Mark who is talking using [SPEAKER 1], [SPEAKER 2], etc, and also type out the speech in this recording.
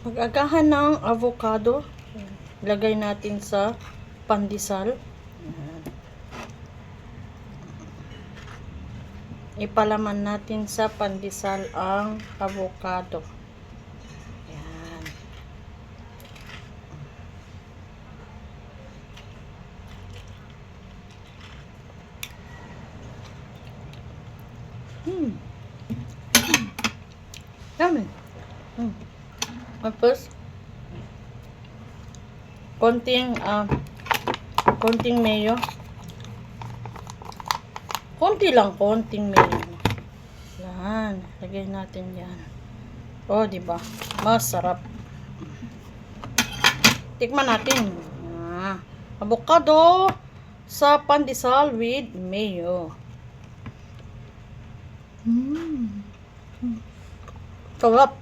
[SPEAKER 1] Mag-agahan ng avocado. Lagay natin sa pandesal. Ipalaman natin sa pandesal ang avocado. Yan. Yummy. Tapos konting mayo. Konting mayo. Yan, lagay natin 'yan. Oh, 'di ba? Masarap. Tikman natin. Avocado sa pandesal with mayo. Sarap.